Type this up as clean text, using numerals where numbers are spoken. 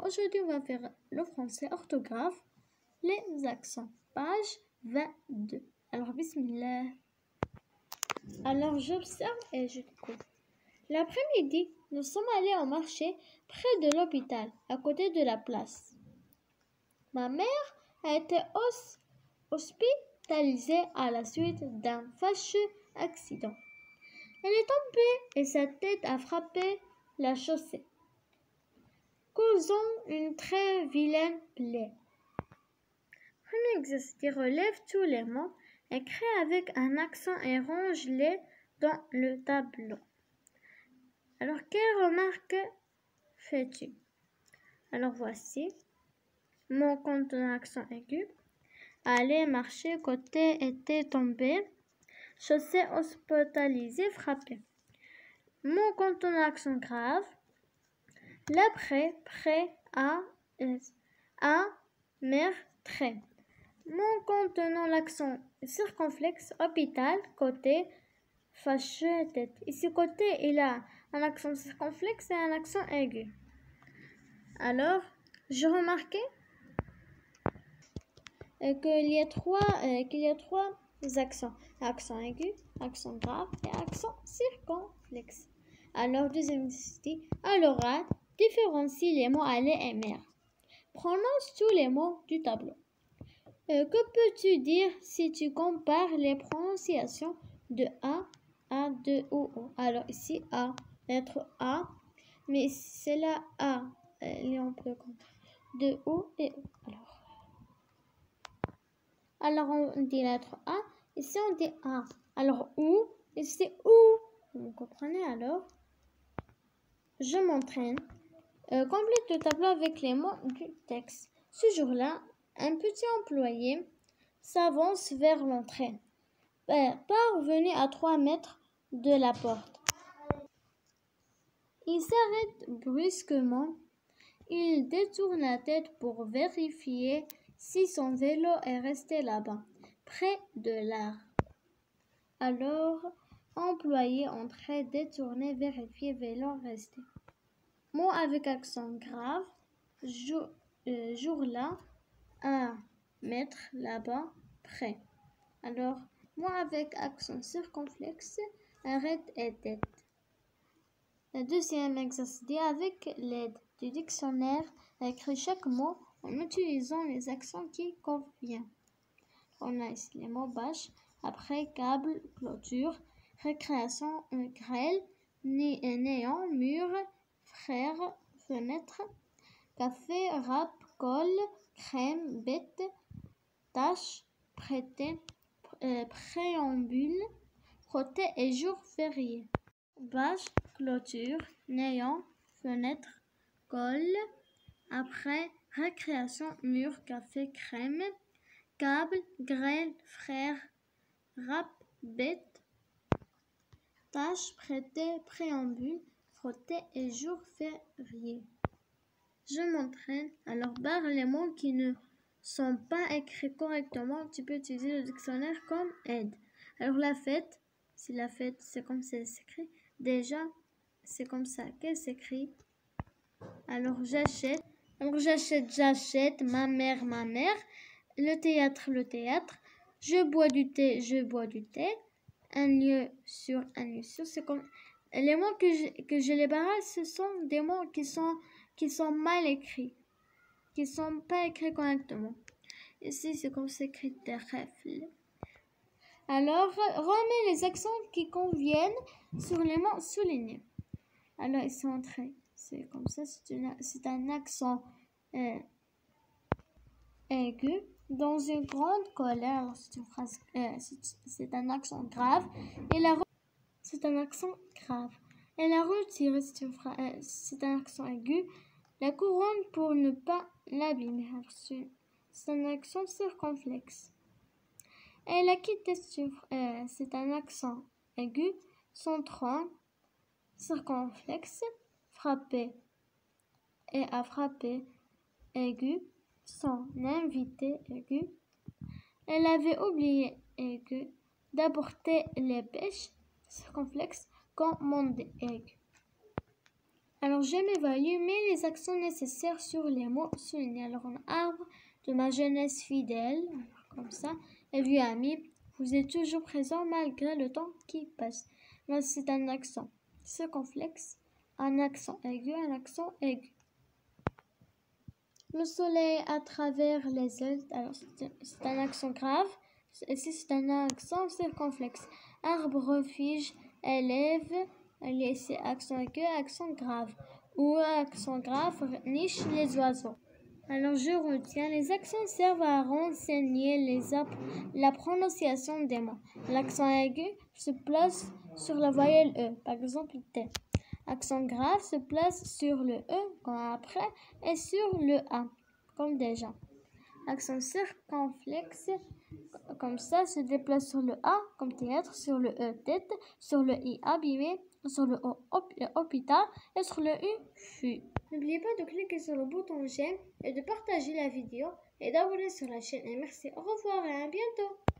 Alors aujourd'hui, on va faire le français orthographe, les accents, page 22. Alors, bismillah. Alors, j'observe et je découvre. L'après-midi, nous sommes allés au marché près de l'hôpital, à côté de la place. Ma mère a été hospitalisée à la suite d'un fâcheux accident. Elle est tombée et sa tête a frappé la chaussée, causant une très vilaine plaie. Premier exercice, relève tous les mots, écris avec un accent et range-les dans le tableau. Alors, quelle remarque fais-tu? Alors, voici. Mot contenant accent aigu. Aller, marcher, côté, était, tombé. Chaussée, hospitalisée, frappé. Mot contenant accent grave. L'après, près, à, mer, trait. Mot contenant l'accent circonflexe, hôpital, côté, fâcheux, tête. Ici, côté, il a un accent circonflexe et un accent aigu. Alors, j'ai remarqué qu'il y a trois accents. Accent aigu, accent grave et accent circonflexe. Alors, deuxième exercice, à l'oral, différencie les mots aller et mer. Prononce tous les mots du tableau. Que peux-tu dire si tu compares les prononciations de A à de O? Alors ici A, lettre A, mais c'est la A, on peut comparer de O et O. Alors on dit lettre A, ici on dit A. Alors OU, ici OU. Vous comprenez alors? Je m'entraîne. Complète le tableau avec les mots du texte. Ce jour-là, un petit employé s'avance vers l'entrée, parvenu à 3 mètres de la porte. Il s'arrête brusquement. Il détourne la tête pour vérifier si son vélo est resté là-bas, près de l'arbre. Alors, employé entrait, détourné, vérifié, vélo resté. Mot avec accent grave, jour-là, 1 mètre là-bas, près. Alors, mot avec accent circonflexe, arrête et tête. Le deuxième exercice, avec l'aide du dictionnaire, écrit chaque mot en utilisant les accents qui conviennent. On a ici les mots bâche, après câble, clôture, récréation, grêle, néant, mur, frère, fenêtre, café, râpe, colle, crème, bête, tâche, prêter, préambule, côté et jour férié. Bâche, clôture, néant, fenêtre, colle, après, récréation, mur, café, crème, câble, grêle, frère, râpe, bête, tâche, prêter, préambule, frotter et jour férié. Je m'entraîne. Alors, barre les mots qui ne sont pas écrits correctement. Tu peux utiliser le dictionnaire comme aide. Alors, la fête, si la fête, c'est comme ça s'écrit. Déjà, c'est comme ça qu'elle s'écrit. Alors, j'achète. Alors, j'achète. Ma mère. Le théâtre. Je bois du thé. Un lieu sur. C'est comme les mots que je les barre, ce sont des mots qui sont mal écrits, qui sont pas écrits correctement. Ici, c'est comme ça écrit des rèfles. Alors, remets les accents qui conviennent sur les mots soulignés. Alors, ils sont entrés. C'est comme ça, c'est un accent aigu. Dans une grande colère, c'est une phrase, c'est un accent grave. C'est un accent grave. Elle a retiré, c'est un accent aigu, la couronne pour ne pas l'abîmer. C'est un accent circonflexe. Elle a quitté, c'est un accent aigu, son tronc circonflexe, frappé et a frappé aigu, son invité aigu. Elle avait oublié aigu d'apporter les pêches circonflexe, commandé aigu. Alors, je m'évalue, mais les accents nécessaires sur les mots soulignés. Alors, un arbre de ma jeunesse fidèle, comme ça, et vieux ami, vous êtes toujours présent malgré le temps qui passe. Là, c'est un accent circonflexe, un accent aigu, un accent aigu. Le soleil à travers les ailes, alors c'est un accent grave, ici c'est un accent circonflexe. Arbre, refuge, élève, c'est accent aigu, accent grave. Ou accent grave, niche les oiseaux. Alors je retiens, les accents servent à renseigner la prononciation des mots. L'accent aigu se place sur la voyelle E, par exemple T. Accent grave se place sur le E comme après et sur le A, comme déjà. Accent circonflexe, comme ça, se déplace sur le A, comme théâtre, sur le E, tête, sur le I, abîmé, sur le O, hôpital, et sur le U, fut. N'oubliez pas de cliquer sur le bouton j'aime et de partager la vidéo et d'abonner sur la chaîne. Et merci, au revoir et à bientôt.